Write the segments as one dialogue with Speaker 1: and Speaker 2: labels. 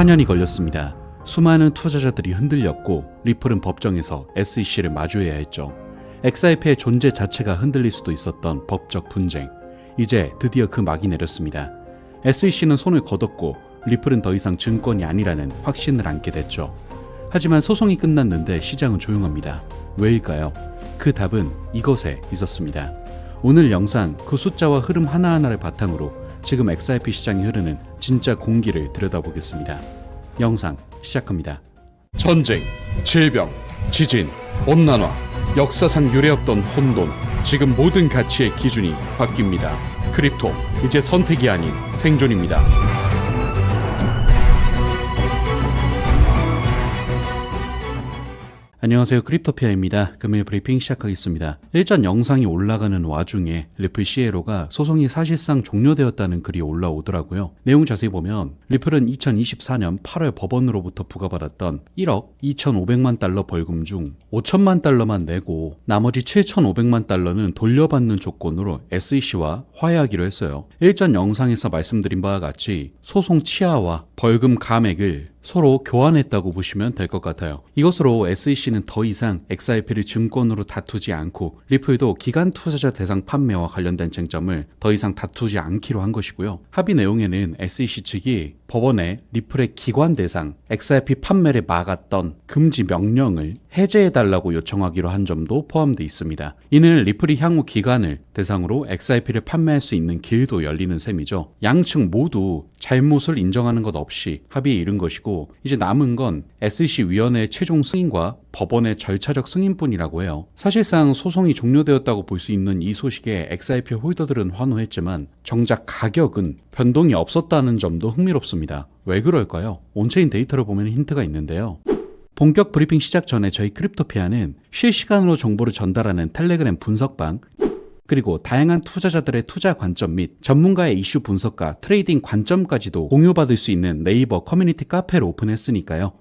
Speaker 1: 4년이 걸렸습니다. 수많은 투자자들이 흔들렸고 리플은 법정에서 SEC를 마주해야 했죠. XRP의 존재 자체가 흔들릴 수도 있었던 법적 분쟁. 이제 드디어 그 막이 내렸습니다. SEC는 손을 거뒀고 리플은 더 이상 증권이 아니라는 확신을 안게 됐죠. 하지만 소송이 끝났는데 시장은 조용합니다. 왜일까요? 그 답은 이것에 있었습니다. 오늘 영상 그 숫자와 흐름 하나하나를 바탕으로 지금 XRP 시장이 흐르는 진짜 공기를 들여다보겠습니다. 영상 시작합니다. 전쟁, 질병, 지진, 온난화, 역사상 유례없던 혼돈, 지금 모든 가치의 기준이 바뀝니다. 크립토, 이제 선택이 아닌 생존입니다. 안녕하세요. 크립토피아입니다. 금일 브리핑 시작하겠습니다. 일전 영상이 올라가는 와중에 리플 CLO가 소송이 사실상 종료되었다는 글이 올라오더라고요. 내용 자세히 보면 리플은 2024년 8월 법원으로부터 부과받았던 1억 2,500만 달러 벌금 중 5천만 달러만 내고 나머지 7,500만 달러는 돌려받는 조건으로 SEC와 화해하기로 했어요. 일전 영상에서 말씀드린 바와 같이 소송 치아와 벌금 감액을 서로 교환했다고 보시면 될 것 같아요. 이것으로 SEC는 더 이상 XRP를 증권으로 다투지 않고 리플도 기간 투자자 대상 판매와 관련된 쟁점을 더 이상 다투지 않기로 한 것이고요. 합의 내용에는 SEC 측이 법원에 리플의 기관 대상 XRP 판매를 막았던 금지 명령을 해제해달라고 요청하기로 한 점도 포함되어 있습니다. 이는 리플이 향후 기관을 대상으로 XRP를 판매할 수 있는 길도 열리는 셈이죠. 양측 모두 잘못을 인정하는 것 없이 합의에 이른 것이고 이제 남은 건 SEC 위원회의 최종 승인과 법원의 절차적 승인뿐이라고 해요. 사실상 소송이 종료되었다고 볼 수 있는 이 소식에 XRP 홀더들은 환호했지만 정작 가격은 변동이 없었다는 점도 흥미롭습니다. 왜 그럴까요? 온체인 데이터를 보면 힌트가 있는데요. 본격 브리핑 시작 전에 저희 크립토피아는 실시간으로 정보를 전달하는 텔레그램 분석방, 그리고 다양한 투자자들의 투자 관점 및 전문가의 이슈 분석과 트레이딩 관점까지도 공유받을 수 있는 네이버 커뮤니티 카페를 오픈했으니까요.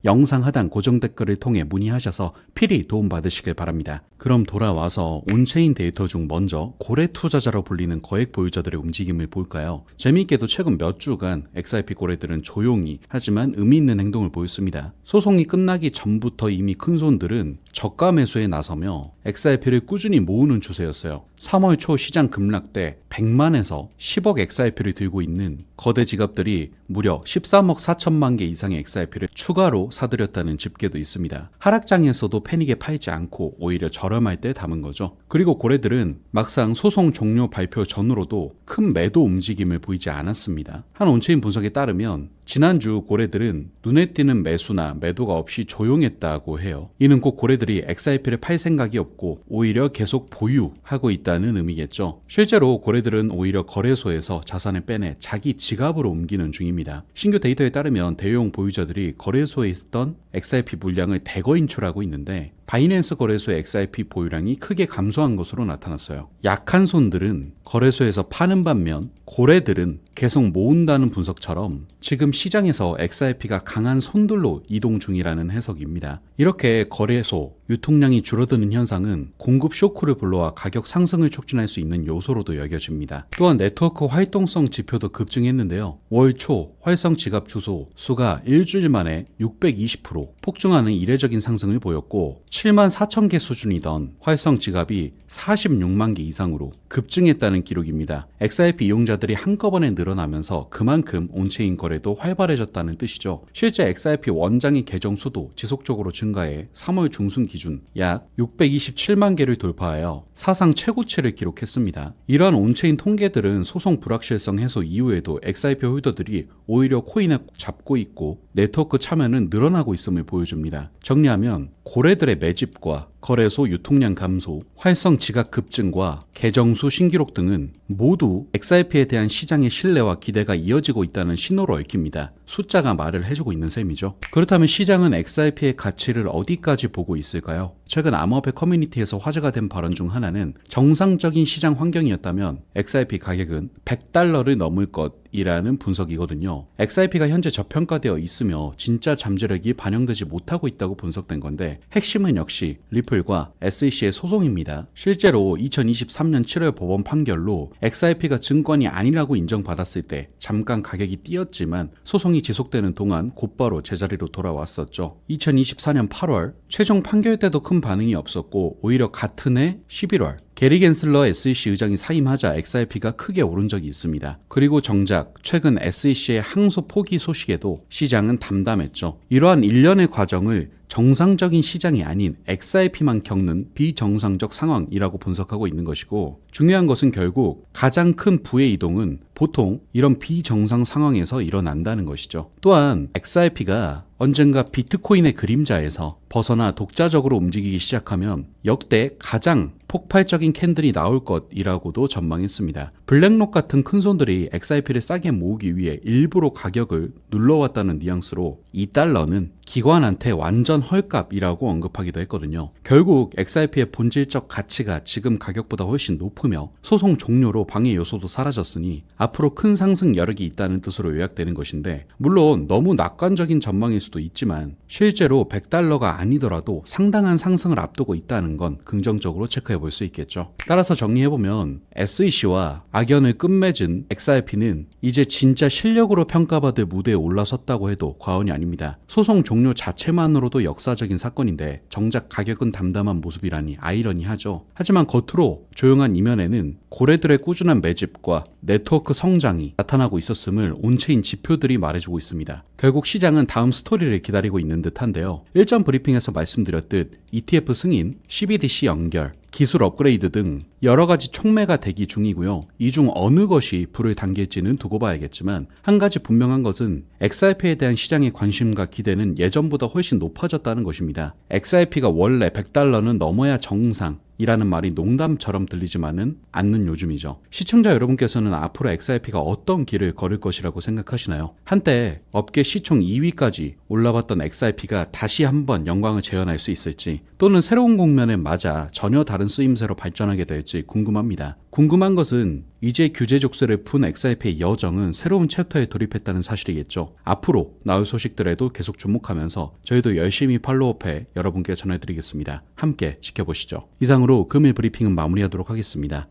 Speaker 1: 영상 하단 고정 댓글을 통해 문의하셔서 필히 도움받으시길 바랍니다. 그럼 돌아와서 온체인 데이터 중 먼저 고래 투자자로 불리는 거액 보유자들의 움직임을 볼까요? 재미있게도 최근 몇 주간 XRP 고래들은 조용히 하지만 의미 있는 행동을 보였습니다. 소송이 끝나기 전부터 이미 큰 손들은 저가 매수에 나서며 XRP를 꾸준히 모으는 추세였어요. 3월 초 시장 급락 때 100만에서 10억 XRP를 들고 있는 거대 지갑들이 무려 13억 4천만 개 이상의 XRP를 추가로 사들였다는 집계도 있습니다. 하락장에서도 패닉에 팔지 않고 오히려 저렴할 때 담은 거죠. 그리고 고래들은 막상 소송 종료 발표 전으로도 큰 매도 움직임을 보이지 않았습니다. 한 온체인 분석에 따르면 지난주 고래들은 눈에 띄는 매수나 매도가 없이 조용했다고 해요. 이는 꼭 고래들이 XRP를 팔 생각이 없고 오히려 계속 보유하고 있다는 의미겠죠. 실제로 고래들은 오히려 거래소에서 자산을 빼내 자기 지갑으로 옮기는 중입니다. 신규 데이터에 따르면 대형 보유자들이 거래소에 있던 XRP 물량을 대거 인출하고 있는데 바이낸스 거래소의 XRP 보유량이 크게 감소한 것으로 나타났어요. 약한 손들은 거래소에서 파는 반면 고래들은 계속 모은다는 분석처럼 지금 시장에서 XRP가 강한 손들로 이동 중이라는 해석입니다. 이렇게 거래소 유통량이 줄어드는 현상은 공급 쇼크를 불러와 가격 상승을 촉진할 수 있는 요소로도 여겨집니다. 또한 네트워크 활동성 지표도 급증했는데요. 월 초 활성 지갑 주소 수가 일주일 만에 620% 폭증하는 이례적인 상승을 보였고 7만 4천 개 수준이던 활성 지갑이 46만 개 이상으로 급증했다는 기록입니다. XRP 이용자들이 한꺼번에 늘어나면서 그만큼 온체인 거래도 활발해졌다는 뜻이죠. 실제 XRP 원장의 계정 수도 지속적으로 증가해 3월 중순 기준 약 627만 개를 돌파하여 사상 최고치를 기록했습니다. 이러한 온체인 통계들은 소송 불확실성 해소 이후에도 XRP 홀더들이 오히려 코인을 잡고 있고 네트워크 참여는 늘어나고 있음을 보여줍니다. 정리하면 고래들의 매집과 거래소 유통량 감소, 활성 지갑 급증과 계정수 신기록 등은 모두 XRP에 대한 시장의 신뢰와 기대가 이어지고 있다는 신호로 얽힙니다. 숫자가 말을 해주고 있는 셈이죠. 그렇다면 시장은 XRP의 가치를 어디까지 보고 있을까요? 최근 암호화폐 커뮤니티에서 화제가 된 발언 중 하나는 정상적인 시장 환경이었다면 XRP 가격은 100달러를 넘을 것이라는 분석이거든요. XRP가 현재 저평가되어 있으며 진짜 잠재력이 반영되지 못하고 있다고 분석된 건데 핵심은 역시 리플 리플과 SEC의 소송입니다. 실제로 2023년 7월 법원 판결로 XRP가 증권이 아니라고 인정받았을 때 잠깐 가격이 뛰었지만 소송이 지속되는 동안 곧바로 제자리로 돌아왔었죠. 2024년 8월 최종 판결 때도 큰 반응이 없었고 오히려 같은 해 11월 게리 겐슬러 SEC 의장이 사임하자 XRP가 크게 오른 적이 있습니다. 그리고 정작 최근 SEC의 항소 포기 소식에도 시장은 담담했죠. 이러한 일련의 과정을 정상적인 시장이 아닌 XRP만 겪는 비정상적 상황이라고 분석하고 있는 것이고, 중요한 것은 결국 가장 큰 부의 이동은 보통 이런 비정상 상황에서 일어난다는 것이죠. 또한 XRP가 언젠가 비트코인의 그림자에서 벗어나 독자적으로 움직이기 시작하면 역대 가장 폭발적인 캔들이 나올 것이라고도 전망했습니다. 블랙록 같은 큰 손들이 XRP를 싸게 모으기 위해 일부러 가격을 눌러왔다는 뉘앙스로 이 달러는 기관한테 완전 헐값이라고 언급하기도 했거든요. 결국 XRP의 본질적 가치가 지금 가격보다 훨씬 높으며 소송 종료로 방해 요소도 사라졌으니 앞으로 큰 상승 여력이 있다는 뜻으로 요약되는 것인데, 물론 너무 낙관적인 전망일 수도 있지만 실제로 100달러가 아니더라도 상당한 상승을 앞두고 있다는 건 긍정적으로 체크해 볼 수 있겠죠. 따라서 정리해보면 SEC와 악연을 끝맺은 XRP는 이제 진짜 실력으로 평가받을 무대에 올라섰다고 해도 과언이 아닙니다. 소송 종료 자체만으로도 역사적인 사건인데 정작 가격은 담담한 모습이라니 아이러니하죠. 하지만 겉으로 조용한 이면에는 고래들의 꾸준한 매집과 네트워크 성장이 나타나고 있었음을 온체인 지표들이 말해주고 있습니다. 결국 시장은 다음 스토리를 기다리고 있는 듯한데요. 일전 브리핑에서 말씀드렸듯 ETF 승인, CBDC 연결, 기술 업그레이드 등 여러 가지 촉매가 대기 중이고요. 이 중 어느 것이 불을 당길지는 두고 봐야겠지만 한 가지 분명한 것은 XRP에 대한 시장의 관심과 기대는 예전보다 훨씬 높아졌다는 것입니다. XRP가 원래 100달러는 넘어야 정상 이라는 말이 농담처럼 들리지만은 않는 요즘이죠. 시청자 여러분께서는 앞으로 XRP가 어떤 길을 걸을 것이라고 생각하시나요? 한때 업계 시총 2위까지 올라봤던 XRP가 다시 한번 영광을 재현할 수 있을지, 또는 새로운 국면에 맞아 전혀 다른 쓰임새로 발전하게 될지 궁금합니다. 궁금한 것은 이제 규제 족쇄를 푼 XRP의 여정은 새로운 챕터에 돌입했다는 사실이겠죠. 앞으로 나올 소식들에도 계속 주목하면서 저희도 열심히 팔로우업해 여러분께 전해드리겠습니다. 함께 지켜보시죠. 이상으로 금일 브리핑은 마무리하도록 하겠습니다.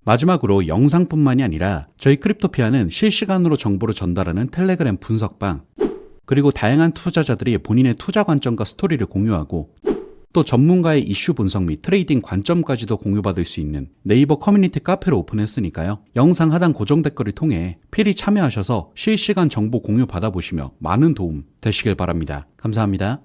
Speaker 1: 마지막으로 영상뿐만이 아니라 저희 크립토피아는 실시간으로 정보를 전달하는 텔레그램 분석방, 그리고 다양한 투자자들이 본인의 투자 관점과 스토리를 공유하고 또 전문가의 이슈 분석 및 트레이딩 관점까지도 공유받을 수 있는 네이버 커뮤니티 카페를 오픈했으니까요. 영상 하단 고정 댓글을 통해 필히 참여하셔서 실시간 정보 공유 받아보시며 많은 도움 되시길 바랍니다. 감사합니다.